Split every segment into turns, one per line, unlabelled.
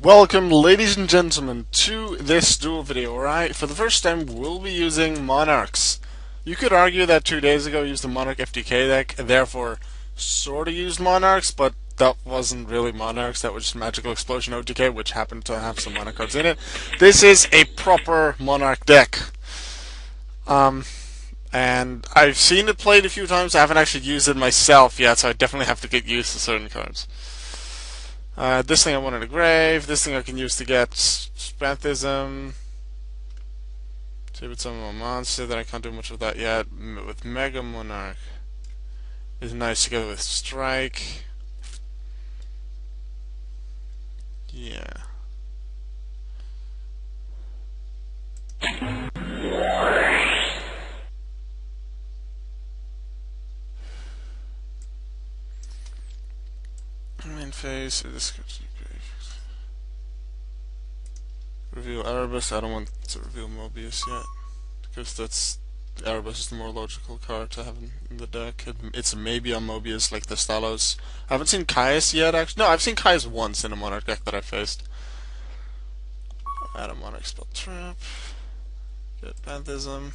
Welcome, ladies and gentlemen, to this duel video, alright? For the first time, we'll be using Monarchs. You could argue that 2 days ago I used the Monarch FTK deck, and therefore sorta used Monarchs, but that wasn't really Monarchs, that was just Magical Explosion OTK, which happened to have some Monarch cards in it. This is a proper Monarch deck. And I've seen it played a few times, I haven't actually used it myself yet, so I definitely have to get used to certain cards. This thing I want in a grave. This thing I can use to get Spanthism. Tribute summon a monster. That I can't do much of that yet. With Mega Monarch is nice together with Strike. Yeah. Main phase. This reveal Erebus. I don't want to reveal Mobius yet because that's Erebus is the more logical card to have in the deck. It's maybe on Mobius like the Stalos. I haven't seen Caius yet. Actually, no, I've seen Caius once in a Monarch deck that I faced. Add a Monarch spell trap. Get Panthism.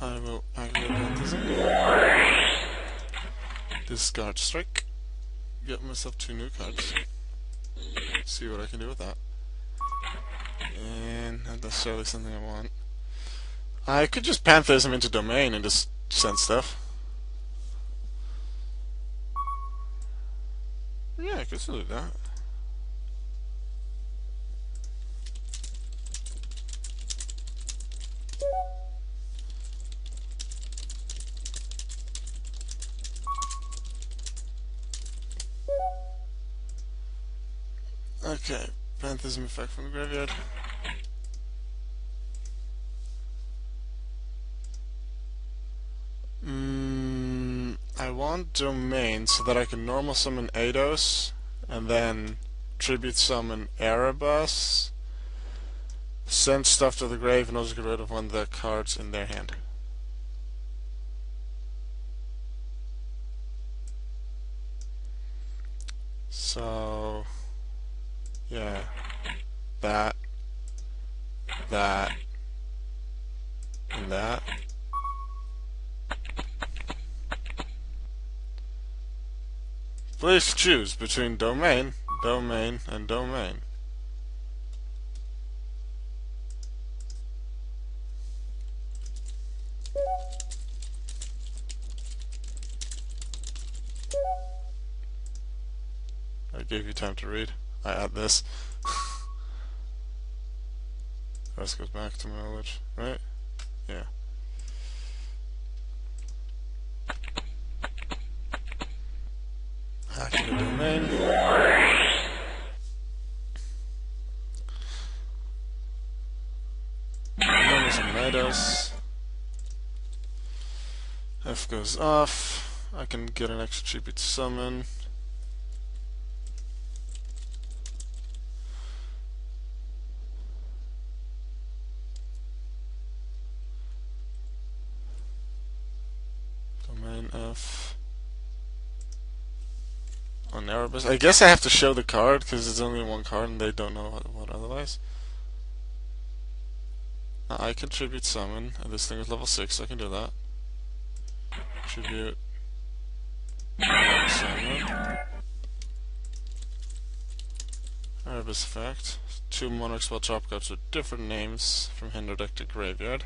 I will activate Panthism. Discard Strike. Get myself 2 new cards. See what I can do with that. And not necessarily something I want. I could just Panthism into Domain and just send stuff. Yeah, I could still do that. Okay, Panthism effect from the graveyard. I want Domain so that I can normal summon Eidos and then tribute summon Erebus, send stuff to the grave, and also get rid of one of the cards in their hand. So, yeah, that, and that. Please choose between Domain, Domain, and Domain. I gave you time to read. I add this. This goes back to my knowledge, right? Yeah. Activate Domain. Numbers and Eidos. F goes off. I can get an extra tribute to summon. Domain F. On Erebus. I guess I have to show the card because it's only one card and they don't know what otherwise. I can tribute summon, and this thing is level 6, so I can do that. Tribute summon. Erebus effect. 2 Monarch spell drop cards with different names from hand or deck to graveyard.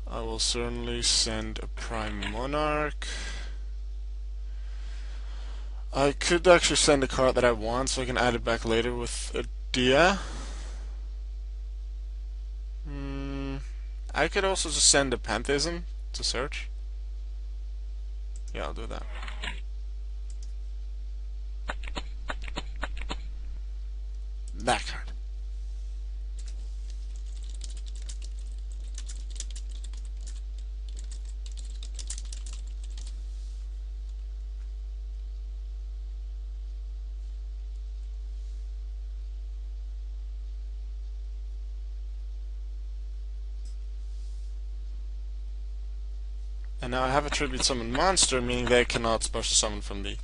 I will certainly send a Prime Monarch. I could actually send a card that I want so I can add it back later with a Dia. I could also just send a Panthism to search. Yeah, I'll do that. That card. And now I have a tribute summon monster, meaning they cannot special summon from the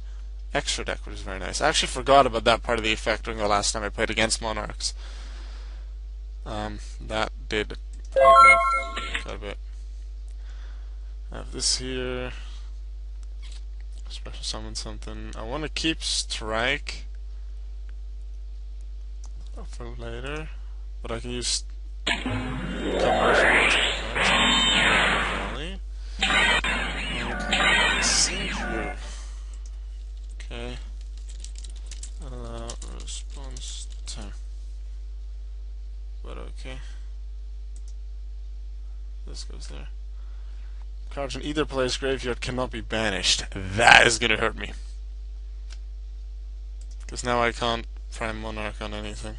extra deck, which is very nice. I actually forgot about that part of the effect during the last time I played against Monarchs. That did hurt me quite a bit. I have this here. Special summon something. I want to keep Strike for later, but I can use combination. Okay. Allow response time. But okay. This goes there. Cards in either player's graveyard cannot be banished. That is gonna hurt me. Because now I can't prime Monarch on anything.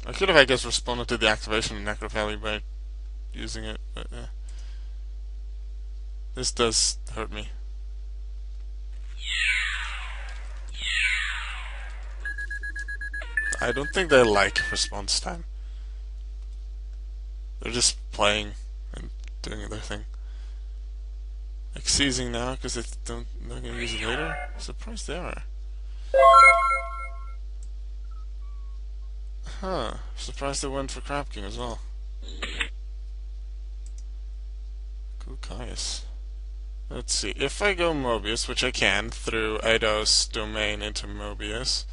I could have, I guess, responded to the activation of Necro Valley by using it, but this does hurt me. I don't think they like response time. They're just playing and doing their thing. Like seizing now because they're not gonna use it later. I'm surprised they are. Huh. Surprised they went for Crab King as well. Cool Caius. Let's see. If I go Mobius, which I can through Eidos domain into Mobius,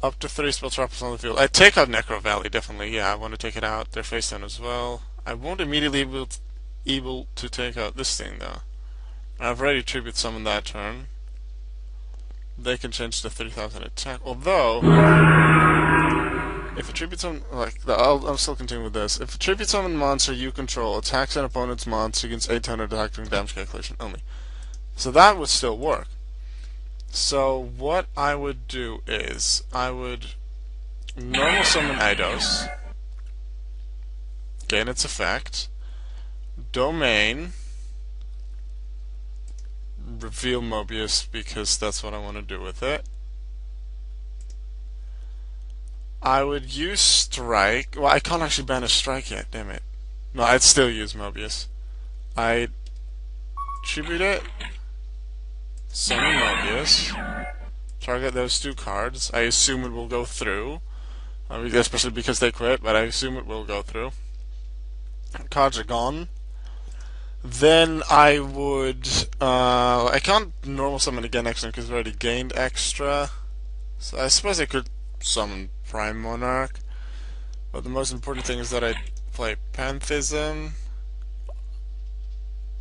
up to 3 spell trappers on the field. I take out Necro Valley, definitely. Yeah, I want to take it out. They're face down as well. I won't immediately be able to take out this thing though. I've already tribute summoned that turn. They can change to 30,000 attack. Although, if a tribute summon, I'll still continue with this. If a tribute summon monster you control attacks an opponent's monster against 800 attack during damage calculation only, so that would still work. So what I would do is I would normal summon Eidos, gain its effect, domain, reveal Mobius because that's what I want to do with it. I would use Strike. Well, I can't actually banish Strike yet, damn it. No, I'd still use Mobius. I'd tribute it, summon Mobius, target those 2 cards. I assume it will go through, especially because they quit, but I assume it will go through. Cards are gone. Then I would, I can't normal summon again next turn because I've already gained extra. So I suppose I could summon Prime Monarch. But the most important thing is that I play Panthism.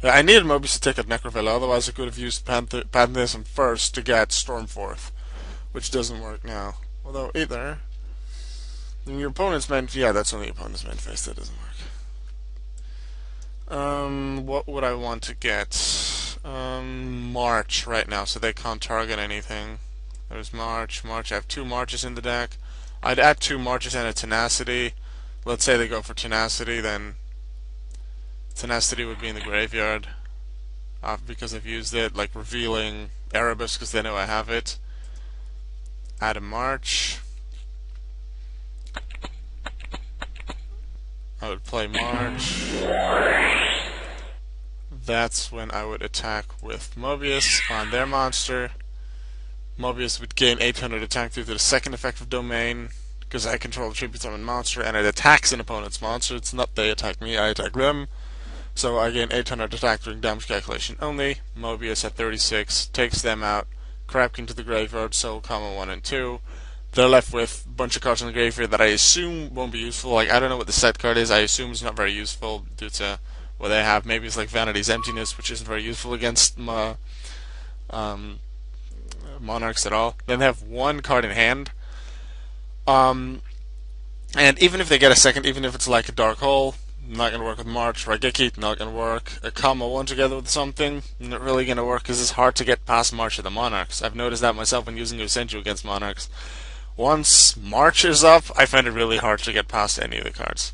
Yeah, I needed Mobius to take out Necro Valley, otherwise I could have used Panthism first to get Stormforth, which doesn't work now. Although either. In your opponent's main, yeah, that's only your opponent's main phase, that doesn't work. What would I want to get? March right now, so they can't target anything. There's March. I have 2 Marches in the deck. I'd add 2 Marches and a Tenacity. Let's say they go for Tenacity, then Tenacity would be in the graveyard. Because I've used it, like revealing Erebus because they know I have it. Add a March. I would play March. That's when I would attack with Mobius on their monster. Mobius would gain 800 attack due to the second effect of domain, because I control the tribute summon monster, and it attacks an opponent's monster. It's not they attack me, I attack them. So I gain 800 attack during damage calculation only. Mobius at 36 takes them out. Crab King to the graveyard, Soul Comma 1 and 2. They're left with a bunch of cards in the graveyard that I assume won't be useful. Like, I don't know what the set card is. I assume it's not very useful due to what they have. Maybe it's like Vanity's Emptiness, which isn't very useful against Monarchs at all. Then they have 1 card in hand. And even if they get a second, even if it's like a Dark Hole, not going to work with March. Raigeki, not going to work. A Comma 1 together with something, not really going to work because it's hard to get past March of the Monarchs. I've noticed that myself when using Usenju against Monarchs. Once March is up, I find it really hard to get past any of the cards.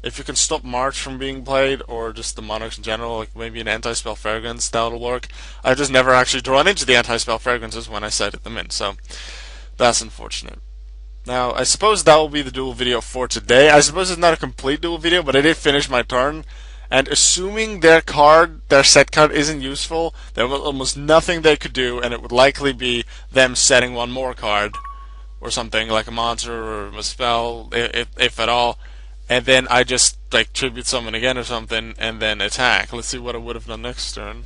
If you can stop March from being played, or just the Monarchs in general, like maybe an Anti-Spell Fragrance, that'll work. I've just never actually drawn into the Anti-Spell Fragrances when I sighted them in, so that's unfortunate. Now, I suppose that will be the duel video for today. I suppose it's not a complete duel video, but I did finish my turn, And assuming their card, their set card, isn't useful, there was almost nothing they could do, and it would likely be them setting one more card or something like a monster or a spell, if at all. And then I just like tribute summon again or something, and then attack. Let's see what I would have done next turn.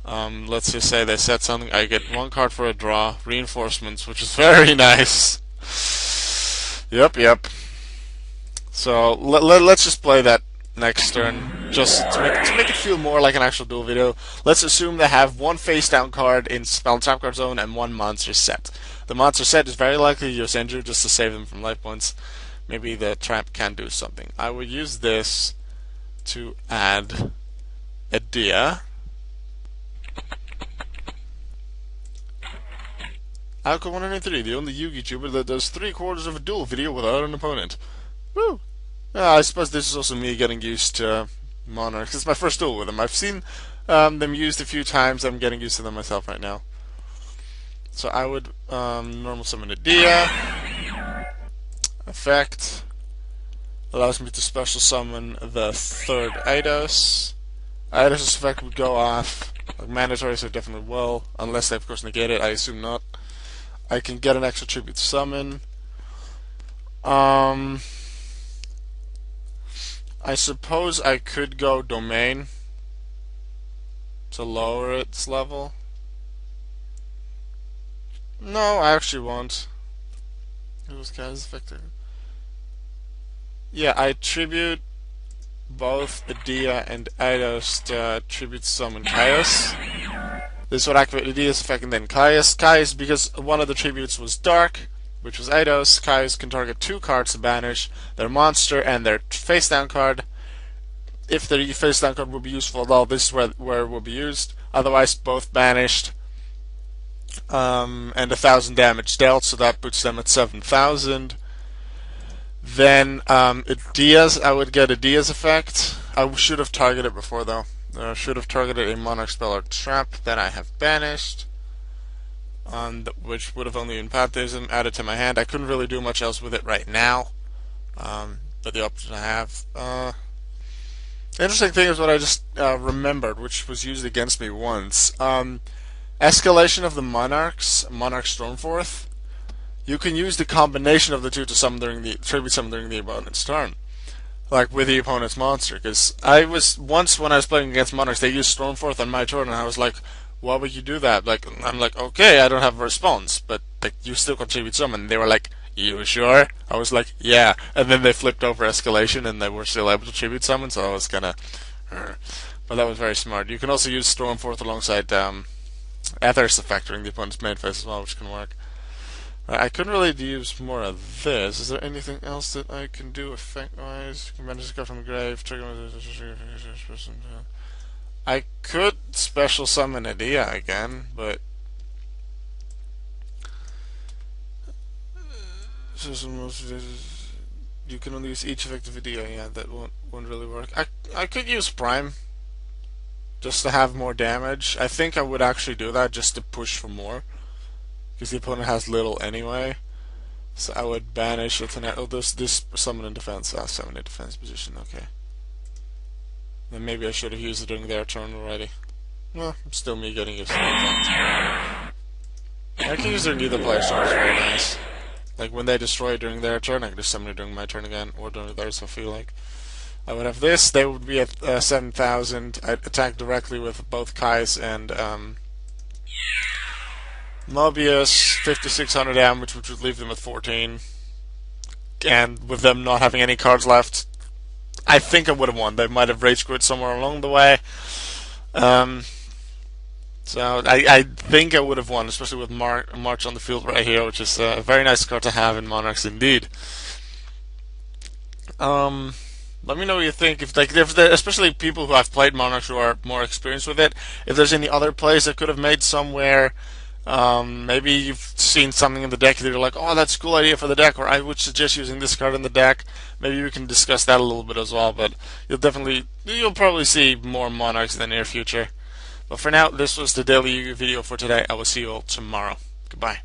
Let's just say they set something. I get one card for a draw, reinforcements, which is very nice. Yep. So let's just play that next turn, just to make it feel more like an actual duel video. Let's assume they have one face down card in spell and trap card zone and one monster set. The monster set is very likely to use injury just to save them from life points. Maybe the trap can do something. I would use this to add a Dia. Alco 193, the only Yugi tuber that does 3/4 of a duel video without an opponent. Woo! I suppose this is also me getting used to Monarchs. It's my first duel with them. I've seen them used a few times. I'm getting used to them myself right now. So I would normal summon a Dia. Effect allows me to special summon the third Eidos. Eidos' effect would go off. Like mandatory, so definitely will. Unless they of course negate it. I assume not. I can get an extra tribute summon. I suppose I could go domain to lower its level. No, I actually won't. It was Kai's effective. Yeah, I tribute both Adia and Eidos to tribute summon Caius. This would activate Adia's effect and then Caius. Caius, because one of the tributes was Dark, which was Eidos, Caius can target 2 cards to banish their monster and their face down card. If their face down card will be useful at all, this is where it will be used. Otherwise, both banished. And 1,000 damage dealt, so that puts them at 7,000. Then Diaz, I would get a Diaz effect. I should have targeted before though. I should have targeted a Monarch spell or trap that I have banished, which would have only been Pathism added to my hand. I couldn't really do much else with it right now, but the option I have. The interesting thing is what I just remembered, which was used against me once. Escalation of the Monarchs, Monarch Stormforth. You can use the combination of the two to summon tribute summon during the opponent's turn, like with the opponent's monster. Because I was once when I was playing against Monarchs, they used Stormforth on my turn, and I was like, "Why would you do that?" Like I'm like, "Okay, I don't have a response, but like you still contribute summon." And they were like, "You sure?" I was like, "Yeah." And then they flipped over escalation, and they were still able to tribute summon. So I was kind of, but that was very smart. You can also use Stormforth alongside Aether's effect during the opponent's main phase as well, which can work. I couldn't really use more of this. Is there anything else that I can do effect-wise? You can manage to go from the grave, trigger. I could special summon Adia again, but you can only use each effect of Adia. Yeah, that won't really work. I could use Prime just to have more damage. I think I would actually do that just to push for more, because the opponent has little anyway. So I would banish it and this summon in defense. Summon in defense position. Okay. Then maybe I should have used it during their turn already. Well, still me getting used to the effect. I can use it during either player's turn. It's very nice. Like when they destroy it during their turn, I can just summon it during my turn again, or during theirs if I feel like. I would have this. They would be at 7,000. I'd attack directly with both Kais and Mobius, 5,600 damage, which would leave them at 14. And with them not having any cards left, I think I would have won. They might have rage quit somewhere along the way. So I think I would have won, especially with March on the field right here, which is a very nice card to have in Monarchs indeed. Let me know what you think. If especially people who have played Monarchs who are more experienced with it, if there's any other plays I could have made somewhere. Maybe you've seen something in the deck that you're like, oh, that's a cool idea for the deck, or I would suggest using this card in the deck. Maybe we can discuss that a little bit as well, but you'll probably see more Monarchs in the near future. But for now, this was the daily video for today. I will see you all tomorrow. Goodbye.